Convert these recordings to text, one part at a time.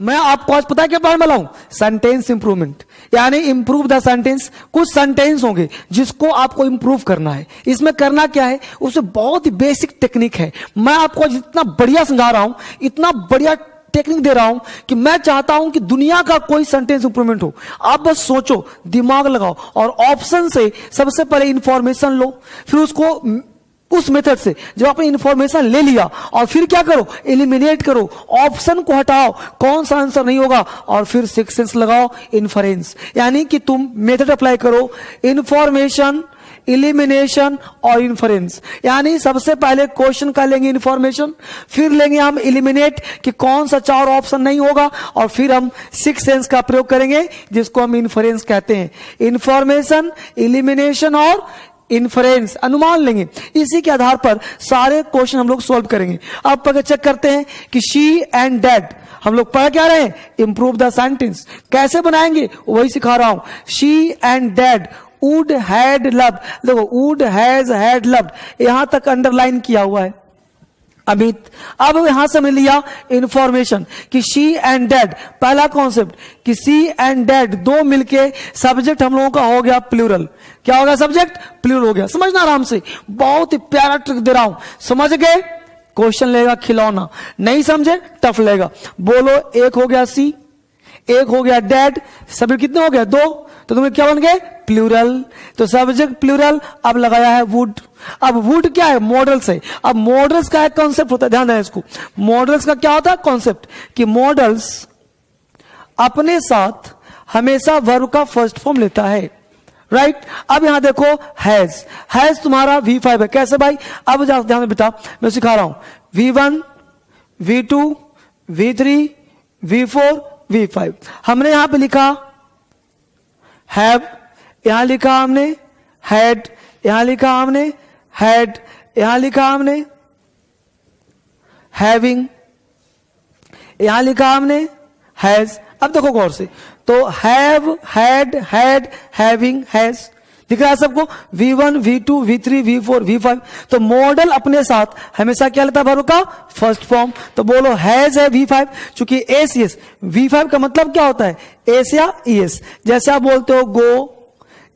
मैं आपको आज पता है क्या बारे में लाऊं? सेंटेंस इंप्रूवमेंट, यानी इंप्रूव द सेंटेंस। कुछ सेंटेंस होंगे जिसको आपको इंप्रूव करना है। इसमें करना क्या है, उसमें बहुत ही बेसिक टेक्निक है। मैं आपको आज इतना बढ़िया समझा रहा हूं, इतना बढ़िया टेक्निक दे रहा हूं कि मैं चाहता हूं कि दुनिया का कोई सेंटेंस इंप्रूवमेंट हो। आप बस सोचो, दिमाग लगाओ और ऑप्शन से सबसे पहले इंफॉर्मेशन लो, फिर उसको उस मेथड से जब आपने इंफॉर्मेशन ले लिया और फिर क्या करो, एलिमिनेट करो, ऑप्शन को हटाओ, कौन सा आंसर नहीं होगा, और फिर सिक्स सेंस लगाओ, इन्फरेंस। यानी कि तुम मेथड अप्लाई करो, इंफॉर्मेशन, इलिमिनेशन और इन्फरेंस। यानी सबसे पहले क्वेश्चन का लेंगे इंफॉर्मेशन, फिर लेंगे हम इलिमिनेट कि कौन सा चार ऑप्शन नहीं होगा, और फिर हम सिक्स सेंस का प्रयोग करेंगे जिसको हम इन्फरेंस कहते हैं। इंफॉर्मेशन, इलिमिनेशन और इन्फरेंस, अनुमान लेंगे, इसी के आधार पर सारे क्वेश्चन हम लोग सॉल्व करेंगे। अब अगर चेक करते हैं कि शी एंड डैड, हम लोग पढ़ क्या रहे हैं, इंप्रूव द सेंटेंस। कैसे बनाएंगे वही सिखा रहा हूं। She and dad would had loved, देखो वुड हैज हैड लव्ड, यहां तक अंडरलाइन किया हुआ है अमित। अब यहां से हमने लिया इंफॉर्मेशन कि शी एंड डैड, पहला कॉन्सेप्ट कि शी एंड डैड दो मिलके सब्जेक्ट हम लोगों का हो गया प्लूरल। क्या हो गया, सब्जेक्ट प्लूरल हो गया। समझना आराम से, बहुत ही प्यारा ट्रिक दे रहा हूं, समझ गए? क्वेश्चन लेगा खिलौना, नहीं समझे टफ लेगा। बोलो, एक हो गया सी, एक हो गया डैड, सब्जेक्ट कितने हो गए, दो, तो तुम्हें क्या बन गए, प्लूरल। तो सब्जेक्ट प्लूरल, अब लगाया है वुड। अब वुड क्या है, मॉडल्स है। अब मॉडल्स का एक कॉन्सेप्ट होता है, ध्यान देना इसको। मॉडल्स का क्या होता है कॉन्सेप्ट, कि मॉडल्स अपने साथ हमेशा वर्ब का फर्स्ट फॉर्म लेता है, राइट। अब यहां देखो हैज, हैज तुम्हारा V5 है। कैसे भाई, अब ध्यान में बेटा मैं सिखा रहा हूं। V1, V2, V3, V4, V5। हमने यहां पे लिखा हैव, यहां लिखा हमने हैड, यहां लिखा हमने हैड, यहां लिखा हमने हैविंग, यहां लिखा हमने हैज। अब देखो गौर से, तो have, had, had, having, has दिख रहा है सबको। V1, V2, V3, V4, V5। तो मॉडल अपने साथ हमेशा क्या लेता है, वर्ब का फर्स्ट फॉर्म। तो बोलो हैज है V5, चूंकि एस यस, V5 का मतलब क्या होता है, एस या ईएस। जैसे आप बोलते हो गो,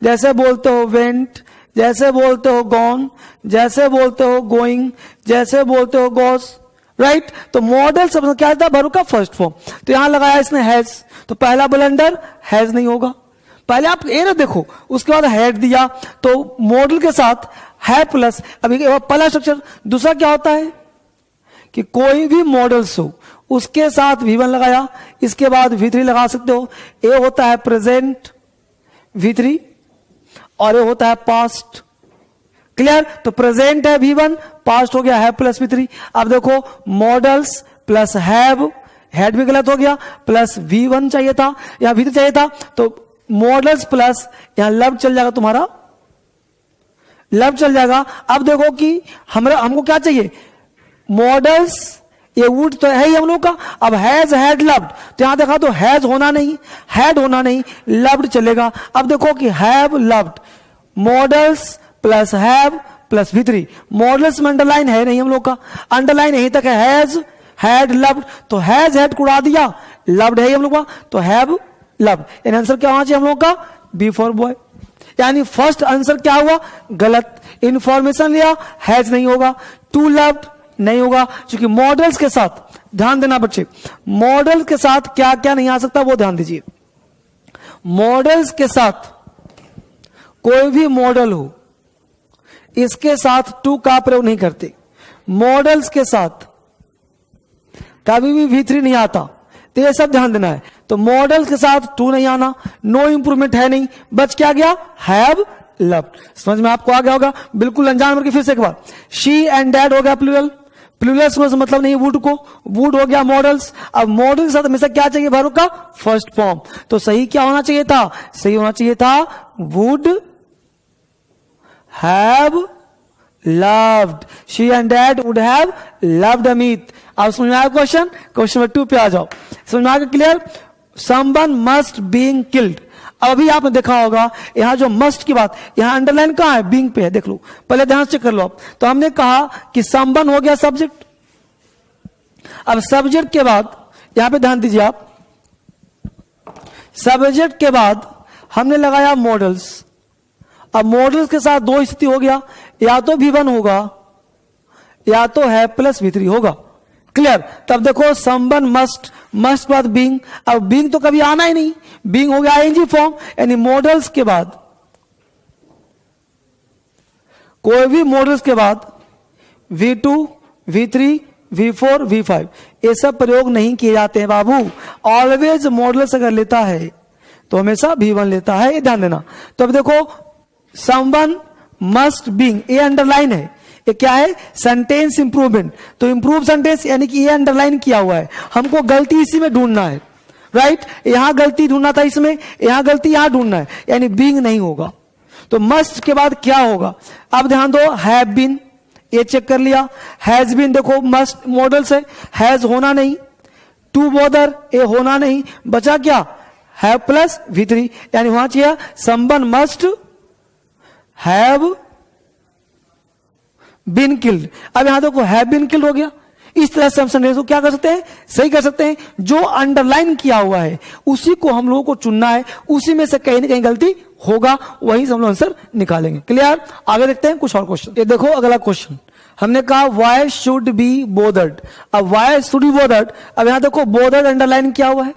जैसे बोलते हो वेंट, जैसे बोलते हो गॉन, जैसे बोलते हो गोइंग, जैसे बोलते हो गोस, राइट। तो मॉडल सब क्या था, वर्ब का फर्स्ट फॉर्म। तो यहां लगाया इसने हैज, तो पहला ब्लंडर हैज नहीं होगा। पहले आप ए ना देखो, उसके बाद हैड दिया, तो मॉडल के साथ है प्लस, अभी पहला स्ट्रक्चर। दूसरा क्या होता है कि कोई भी मॉडल्स हो उसके साथ V1 लगाया, इसके बाद V3 लगा सकते हो। ए होता है प्रेजेंट V3 और ये होता है पास्ट, क्लियर। तो प्रेजेंट है V1, पास्ट हो गया है प्लस V3। अब देखो मॉडल्स प्लस हैव, हैड भी गलत हो गया, प्लस V1 चाहिए था या V3 चाहिए था, तो मॉडल्स प्लस यहां लव चल जाएगा, तुम्हारा लव चल जाएगा। अब देखो कि हमको क्या चाहिए, मॉडल्स, ये वुड तो है ही हम लोग का। अब हैज हैड लव्ड, तो यहां देखा तो हैज होना नहीं, हैड होना नहीं, लव्ड चलेगा। अब देखो कि have loved, models plus have plus V3। Models में अंडरलाइन है नहीं हम लोग का, अंडरलाइन यहीं तक है, हैज हैड लव्ड, तो हैज हैड उड़ा दिया, लव्ड है हम लोग का, तो हैव लव्ड। इन आंसर क्या होना चाहिए हम लोग का, बी फॉर बॉय। यानी फर्स्ट आंसर क्या हुआ, गलत। इंफॉर्मेशन लिया, हैज नहीं होगा, टू लव्ड नहीं होगा, क्योंकि मॉडल्स के साथ, ध्यान देना बच्चे, मॉडल के साथ क्या क्या नहीं आ सकता वो ध्यान दीजिए। मॉडल्स के साथ कोई भी मॉडल हो, इसके साथ टू का प्रयोग नहीं करते। मॉडल्स के साथ कभी भी V3 नहीं आता, तो ये सब ध्यान देना है। तो मॉडल के साथ टू नहीं आना, नो इंप्रूवमेंट है नहीं, बच क्या गया, हैव लव्ड। समझ में आपको आ गया होगा, बिल्कुल अनजान करके फिर से एक बार। शी एंड डैड हो गया प्लूरल, प्लूरल से मतलब नहीं वुड को, वुड हो गया मॉडल्स। अब मॉडल के साथ हमेशा क्या चाहिए, वर्ब का फर्स्ट फॉर्म। तो सही क्या होना चाहिए था, सही होना चाहिए था would have loved, she and dad would have loved Amit. अब समझ में आया क्वेश्चन, क्वेश्चन नंबर 2 पे आ जाओ। समझ में आ गया, clear. Someone must being killed. अभी आपने देखा होगा यहां जो मस्ट की बात, यहां अंडरलाइन कहां है, बीइंग पे है, देख लो, पहले ध्यान से चेक कर लो आप। तो हमने कहा कि समवन हो गया सब्जेक्ट। अब सब्जेक्ट के बाद यहां पे ध्यान दीजिए आप, सब्जेक्ट के बाद हमने लगाया मॉडल्स। अब मॉडल्स के साथ दो स्थिति हो गया, या तो V1 होगा या तो है प्लस V3 होगा। क्लियर? तब देखो समवन मस्ट बाद बीइंग। अब बीइंग तो कभी आना ही नहीं, बीइंग हो गया आईएनजी फॉर्म, यानी मॉडल्स के बाद कोई भी मॉडल्स के बाद V2, V3, V4, V5 ये सब प्रयोग नहीं किए जाते हैं बाबू। ऑलवेज मॉडल्स अगर लेता है तो हमेशा V1 लेता है, ये ध्यान देना। तो अब देखो समवन मस्ट बीइंग, ये अंडरलाइन है, ये क्या है? Sentence improvement. तो इंप्रूव सेंटेंस यानी कि ये अंडरलाइन किया हुआ है, हमको गलती इसी में ढूंढना है, राइट? यहां गलती ढूंढना था, इसमें यहां गलती यहां ढूंढना है, यानी बीइंग नहीं होगा। तो मस्ट के बाद क्या होगा? अब ध्यान दो, हैव बीन ये चेक कर लिया, हैज बीन देखो मस्ट मॉडल्स है, हैज होना नहीं, टू बॉदर ये होना नहीं, बचा क्या? हैव प्लस V3, यानी वहां चाहिए someone must have been killed. अब यहां देखो हैव बीन किल्ड हो गया। इस तरह से हम सेंटेंस को क्या कर सकते हैं? सही कर सकते हैं। जो अंडरलाइन किया हुआ है उसी को हम लोगों को चुनना है, उसी में से कहीं ना कहीं गलती होगा, वहीं से हम लोग आंसर निकालेंगे। क्लियर? आगे देखते हैं कुछ और क्वेश्चन। ये देखो अगला क्वेश्चन, हमने कहा वाई शुड बी बोदर्ड। अब वाई शुड बी बोदर्ड, अब यहां देखो बोदर्ड अंडरलाइन किया हुआ है,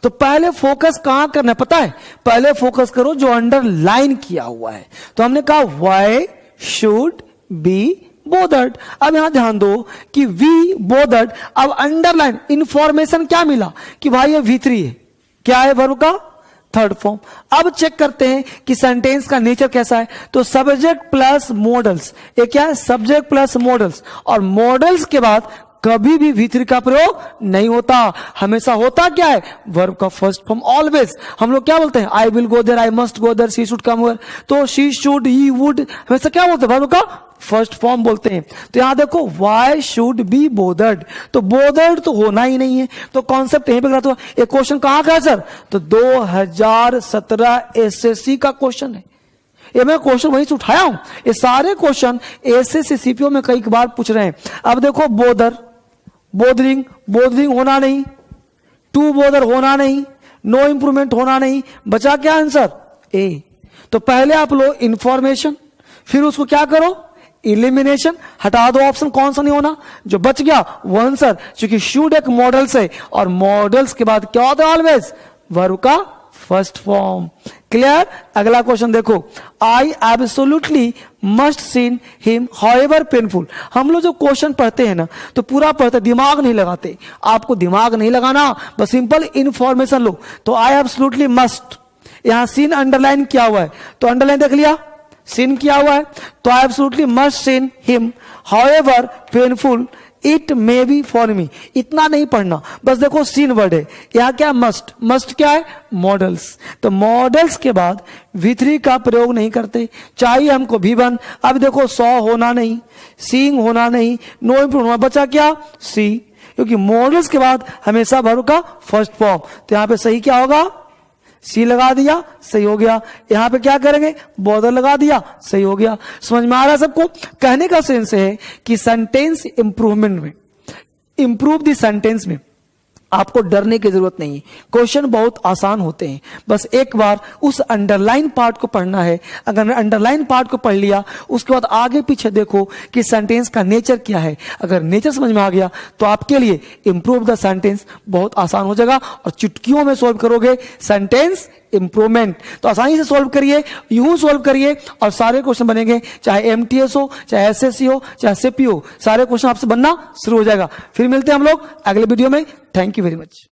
तो पहले फोकस कहां करना है पता है? पहले फोकस करो जो अंडरलाइन किया हुआ है। तो हमने कहा वाई शुड बी बोदर्ड। अब यहां ध्यान दो कि वी बोदर्ड, अब अंडरलाइन इंफॉर्मेशन क्या मिला कि भाई ये V3 है, क्या है? वर्ब का थर्ड फॉर्म। अब चेक करते हैं कि सेंटेंस का नेचर कैसा है। तो सब्जेक्ट प्लस मॉडल्स, ये क्या है? सब्जेक्ट प्लस मॉडल्स, और मॉडल्स के बाद कभी भी V3 का प्रयोग नहीं होता, हमेशा होता क्या है? वर्ब का फर्स्ट फॉर्म। ऑलवेज हम लोग क्या बोलते हैं? I will go there, I must go there, she should come here. तो शी शुड, ही वुड, हमेशा क्या बोलते हैं? वर्ब का फर्स्ट फॉर्म बोलते हैं। तो यहां देखो वाई शुड बी बोदर्ड, तो बोदर्ड तो होना ही नहीं है, तो कॉन्सेप्ट यहीं पे गलत हुआ। ये क्वेश्चन कहां का है सर? तो 2017 एसएससी का क्वेश्चन है। ये मैं क्वेश्चन वहीं से उठाया हूं, ये सारे क्वेश्चन एसएससी सीपीओ में कई बार पूछ रहे हैं। अब देखो बोदर, बोदरिंग, बोदरिंग होना नहीं, टू बोदर होना नहीं, नो इंप्रूवमेंट होना नहीं, बचा क्या आंसर? ए। तो पहले आप लो इंफॉर्मेशन, फिर उसको क्या करो? इलिमिनेशन, हटा दो ऑप्शन कौन सा नहीं होना, जो बच गया वो आंसर। क्योंकि शुड एक मॉडल से, और मॉडल्स के बाद क्या होता है? ऑलवेज वर्ब का फर्स्ट फॉर्म। क्लियर? अगला क्वेश्चन देखो, I absolutely must seen him however painful. हम लोग जो क्वेश्चन पढ़ते हैं ना, तो पूरा पढ़ते, दिमाग नहीं लगाते। आपको दिमाग नहीं लगाना, बस सिंपल इंफॉर्मेशन लो। तो आई एब्सोल्युटली मस्ट, यहां सीन अंडरलाइन किया हुआ है, तो अंडरलाइन देख लिया, सीन किया हुआ है, तो I absolutely must seen him however painful it may be for me. इतना नहीं पढ़ना, बस देखो सीन वर्ड है, यहां क्या? मस्ट। मस्ट क्या है? मॉडल्स। तो मॉडल्स के बाद V3 का प्रयोग नहीं करते, चाहिए हमको V1। अब देखो सॉ होना नहीं, सीइंग होना नहीं, नो इंप्रूव होना, बचा क्या? सी, क्योंकि मॉडल्स के बाद हमेशा वर्ब का फर्स्ट फॉर्म। तो यहां पे सही क्या होगा? सी लगा दिया, सही हो गया। यहां पे क्या करेंगे? बॉर्डर लगा दिया, सही हो गया। समझ में आ रहा है सबको? कहने का सेंस है कि सेंटेंस इंप्रूवमेंट में, इंप्रूव द सेंटेंस में आपको डरने की जरूरत नहीं। क्वेश्चन बहुत आसान होते हैं, बस एक बार उस अंडरलाइन पार्ट को पढ़ना है। अगर अंडरलाइन पार्ट को पढ़ लिया, उसके बाद आगे पीछे देखो कि सेंटेंस का नेचर क्या है। अगर नेचर समझ में आ गया तो आपके लिए इंप्रूव द सेंटेंस बहुत आसान हो जाएगा, और चुटकियों में सॉल्व करोगे सेंटेंस इंप्रूवमेंट। तो आसानी से सॉल्व करिए, यूं सॉल्व करिए, और सारे क्वेश्चन बनेंगे, चाहे MTS हो, चाहे SSC हो, चाहे CP हो, सारे क्वेश्चन आपसे बनना शुरू हो जाएगा। फिर मिलते हैं हम लोग अगले वीडियो में। Thank you very much.